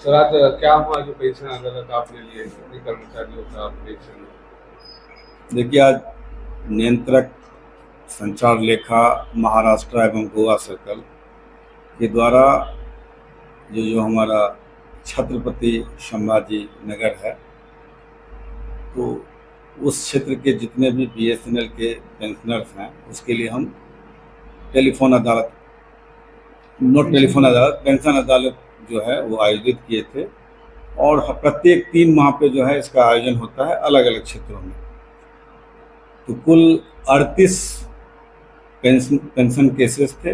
Sir आज क्या हुआ जो पेंशन अदालत आपने लिए, कितने कर्मचारियों का पेंशन? देखिए, आज नियंत्रक संचार लेखा महाराष्ट्र एवं गोवा सर्कल के द्वारा ये जो हमारा छत्रपति संभाजी नगर है, तो उस क्षेत्र के जितने भी बीएसएनएल के पेंशनर्स हैं उसके लिए हम टेलीफोन अदालत, नोट टेलीफोन अदालत, पेंशन अदालत जो है वो आयोजित किए थे। और प्रत्येक 3 माह पे जो है इसका आयोजन होता है अलग अलग क्षेत्रों में। तो कुल 38 पेंशन केसेस थे।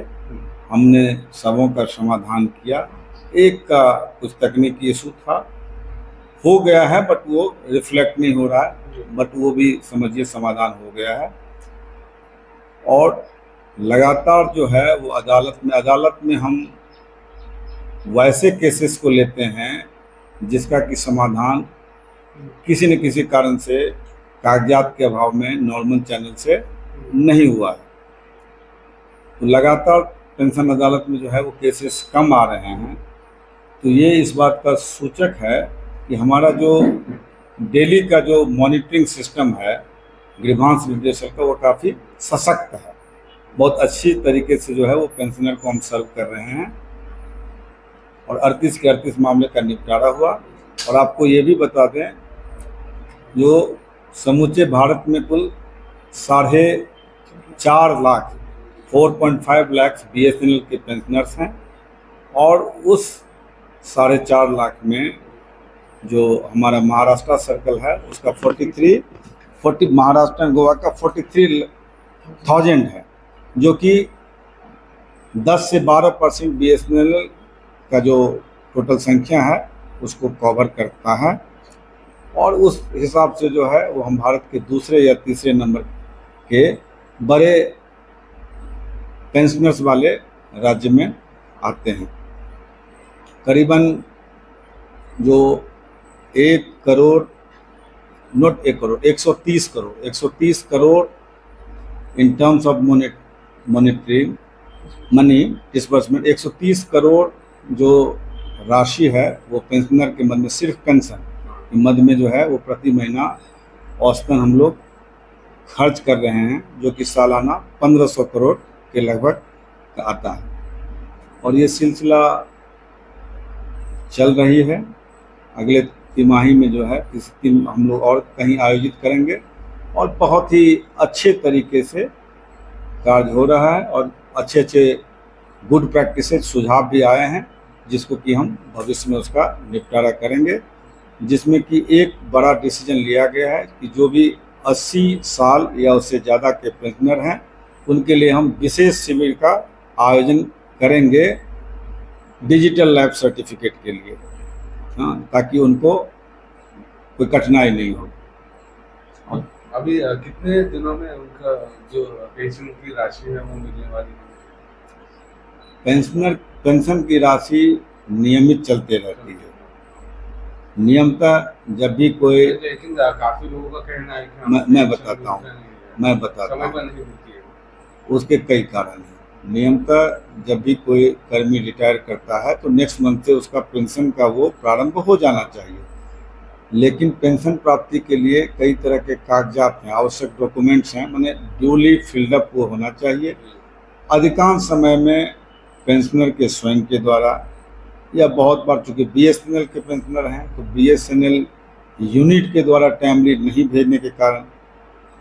हमने सबों का समाधान किया। एक का कुछ तकनीकी इशू था, हो गया है बट वो रिफ्लेक्ट नहीं हो रहा है, बट वो भी समझिए समाधान हो गया है। और लगातार जो है वो अदालत में हम वैसे केसेस को लेते हैं जिसका कि समाधान किसी न किसी कारण से कागजात के अभाव में नॉर्मल चैनल से नहीं हुआ है। तो लगातार पेंशन अदालत में जो है वो केसेस कम आ रहे हैं। तो ये इस बात का सूचक है कि हमारा जो डेली का जो मॉनिटरिंग सिस्टम है ग्रीवांस निर्देशक का, वो काफ़ी सशक्त है। बहुत अच्छी तरीके से जो है वो पेंशनर को हम सर्व कर रहे हैं और 38 के 38 मामले का निपटारा हुआ। और आपको ये भी बता दें, जो समूचे भारत में कुल 4.5 लाख 4.5 लाख बीएसएनएल के पेंशनर्स हैं। और उस 4.5 लाख में जो हमारा महाराष्ट्र सर्कल है उसका 40 महाराष्ट्र एंड गोवा का 43,000 है, जो कि 10 से 12% बीएसएनएल का जो टोटल संख्या है उसको कवर करता है। और उस हिसाब से जो है वो हम भारत के दूसरे या तीसरे नंबर के बड़े पेंशनर्स वाले राज्य में आते हैं। करीबन जो 1 crore, not 1 crore, 130 crore in terms of monetary money disbursement, 130 crore जो राशि है वो पेंशनर के मद में, सिर्फ पेंशन के मद में जो है वो प्रति महीना औसतन हम लोग खर्च कर रहे हैं, जो कि सालाना 1500 करोड़ के लगभग आता है। और ये सिलसिला चल रही है। अगले तिमाही में जो है इस दिन हम लोग और कहीं आयोजित करेंगे और बहुत ही अच्छे तरीके से कार्य हो रहा है और अच्छे अच्छे गुड प्रैक्टिसेज सुझाव भी आए हैं, जिसको कि हम भविष्य में उसका निपटारा करेंगे। जिसमें कि एक बड़ा डिसीजन लिया गया है कि जो भी 80 साल या उससे ज़्यादा के पेंशनर हैं उनके लिए हम विशेष शिविर का आयोजन करेंगे डिजिटल लाइफ सर्टिफिकेट के लिए, हाँ, ताकि उनको कोई कठिनाई नहीं हो। अभी कितने दिनों में उनका जो पेंशन की राशि है वो मिलने वाली है? पेंशन की राशि नियमित चलते रहती है। नियमतः जब भी कोई, लेकिन काफी लोगों का कहना है कि मैं बताता हूँ, उसके कई कारण हैं। नियमतः जब भी कोई कर्मी रिटायर करता है तो नेक्स्ट मंथ से उसका पेंशन का वो प्रारंभ हो जाना चाहिए। लेकिन पेंशन प्राप्ति के लिए कई तरह के कागजात हैं, आवश्यक डॉक्यूमेंट्स हैं, माने ड्यूली फिल्ड अप वो होना चाहिए। अधिकांश समय में पेंशनर के स्वयं के द्वारा या बहुत बार, चूँकि बीएसएनएल के पेंशनर हैं तो बीएसएनएल यूनिट के द्वारा टाइमली नहीं भेजने के कारण,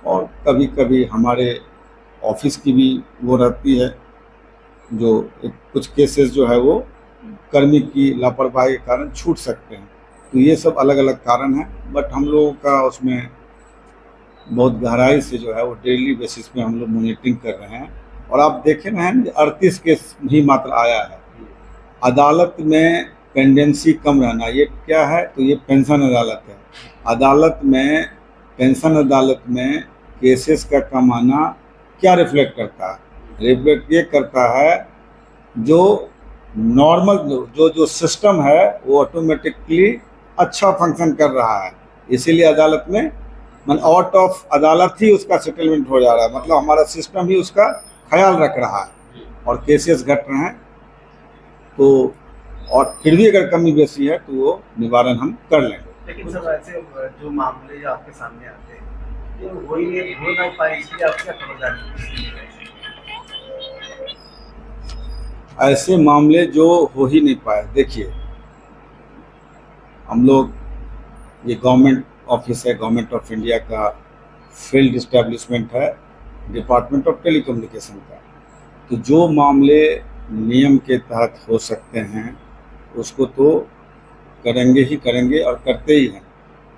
और कभी कभी हमारे ऑफिस की भी वो रहती है, जो कुछ केसेस जो है वो कर्मी की लापरवाही के कारण छूट सकते हैं। तो ये सब अलग अलग कारण हैं, बट हम लोगों का उसमें बहुत गहराई से जो है वो डेली बेसिस पे हम लोग मॉनिटरिंग कर रहे हैं। और आप देखें ना, 38 केस ही मात्र आया है। अदालत में पेंडेंसी कम रहना, ये क्या है? तो ये पेंशन अदालत है। पेंशन अदालत में केसेस का कम आना क्या रिफ्लेक्ट करता है? रिफ्लेक्ट ये करता है जो नॉर्मल जो सिस्टम है वो ऑटोमेटिकली अच्छा फंक्शन कर रहा है। इसीलिए अदालत में आउट ऑफ अदालत ही उसका सेटलमेंट हो जा रहा है, मतलब हमारा सिस्टम ही उसका ख्याल रख रहा है और केसेस घट रहे हैं। तो और फिर भी अगर कमी बेसी है तो वो निवारण हम कर लेंगे। लेकिन सर ऐसे जो मामले जो आपके सामने आते हैं ये हो ना पाए इसलिए आप क्या खबरदारी? ऐसे मामले जो हो ही नहीं पाए, देखिए हम लोग, ये गवर्नमेंट ऑफिस है, गवर्नमेंट ऑफ इंडिया का फील्ड इस्टेब्लिशमेंट है, डिपार्टमेंट ऑफ टेलीकम्युनिकेशन का, तो जो मामले नियम के तहत हो सकते हैं उसको तो करेंगे ही करेंगे और करते ही हैं।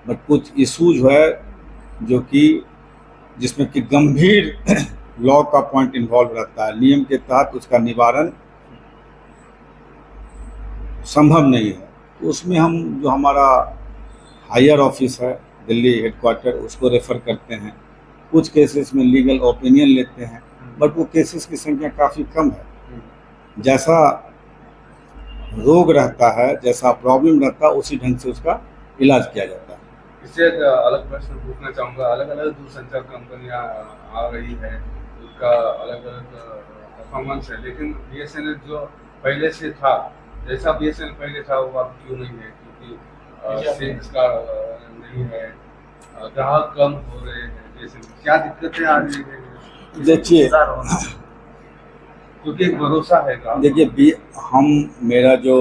बट कुछ इशूज है जो कि जिसमें कि गंभीर लॉ का पॉइंट इन्वॉल्व रहता है, नियम के तहत उसका निवारण संभव नहीं है, तो उसमें हम जो हमारा हायर ऑफिस है दिल्ली हेडक्वार्टर उसको रेफ़र करते हैं। कुछ केसेस में लीगल ओपिनियन लेते हैं, बट वो केसेस की संख्या काफ़ी कम है। जैसा रोग रहता है, जैसा प्रॉब्लम रहता है, उसी ढंग से उसका इलाज किया जाता है। इससे एक अलग प्रश्न पूछना चाहूँगा, अलग अलग दूरसंचार कंपनियां आ रही है, उसका अलग अलग परफॉर्मेंस है, लेकिन बीएसएनएल जो पहले से था, जैसा बीएसएनएल पहले था वो अब क्यों नहीं है? क्योंकि सिम्स का नहीं है, ग्राहक कम हो रहे हैं, जैसे क्या दिक्कतें आ रही है? देखिए, क्योंकि एक भरोसा है ग्राहक। देखिए मेरा जो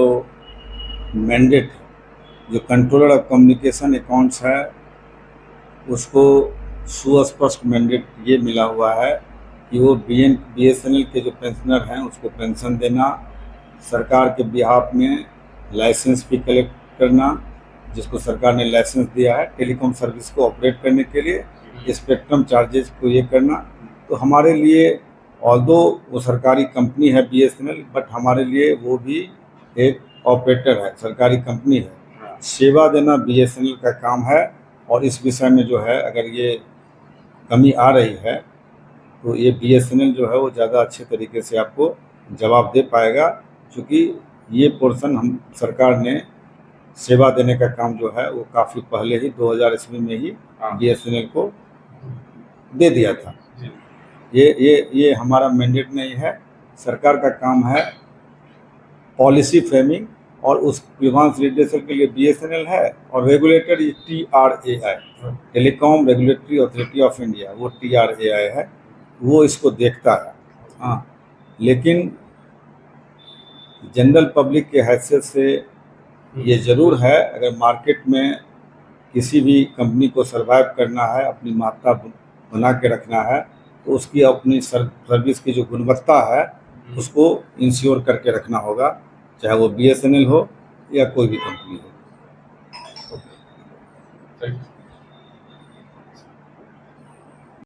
मैंडेट है, जो कंट्रोलर ऑफ कम्युनिकेशन अकाउंट्स है, उसको सुस्पष्ट मैंडेट ये मिला हुआ है कि वो बीएसएनएल के जो पेंशनर हैं उसको पेंशन देना, सरकार के बिहाफ में लाइसेंस भी कलेक्ट करना, जिसको सरकार ने लाइसेंस दिया है टेलीकॉम सर्विस को ऑपरेट करने के लिए, स्पेक्ट्रम चार्जेस को ये करना। तो हमारे लिए ऑल्दो वो सरकारी कंपनी है बीएसएनएल, बट हमारे लिए वो भी एक ऑपरेटर है, सरकारी कंपनी है। सेवा देना बीएसएनएल का काम है, और इस विषय में जो है अगर ये कमी आ रही है तो ये बीएसएनएल जो है वो ज़्यादा अच्छे तरीके से आपको जवाब दे पाएगा, क्योंकि ये पोर्शन हम सरकार ने सेवा देने का काम जो है वो काफ़ी पहले ही 2000 ईस्वी में ही बीएसएनएल को दे दिया था। ये हमारा मैंडेट नहीं है, सरकार का काम है पॉलिसी फ्रेमिंग, और उस ग्रीवांस रिड्रेसल के लिए बीएसएनएल है, और regulator TRAI, telecom regulatory authority of India, वो TRAI है, वो इसको देखता है। हाँ, लेकिन जनरल पब्लिक के हैसियत से ये ज़रूर है, अगर मार्केट में किसी भी कंपनी को सर्वाइव करना है, अपनी मात्रा बना के रखना है, तो उसकी अपनी सर्विस की जो गुणवत्ता है उसको इंश्योर करके रखना होगा, चाहे वो बीएसएनएल हो या कोई भी कंपनी हो।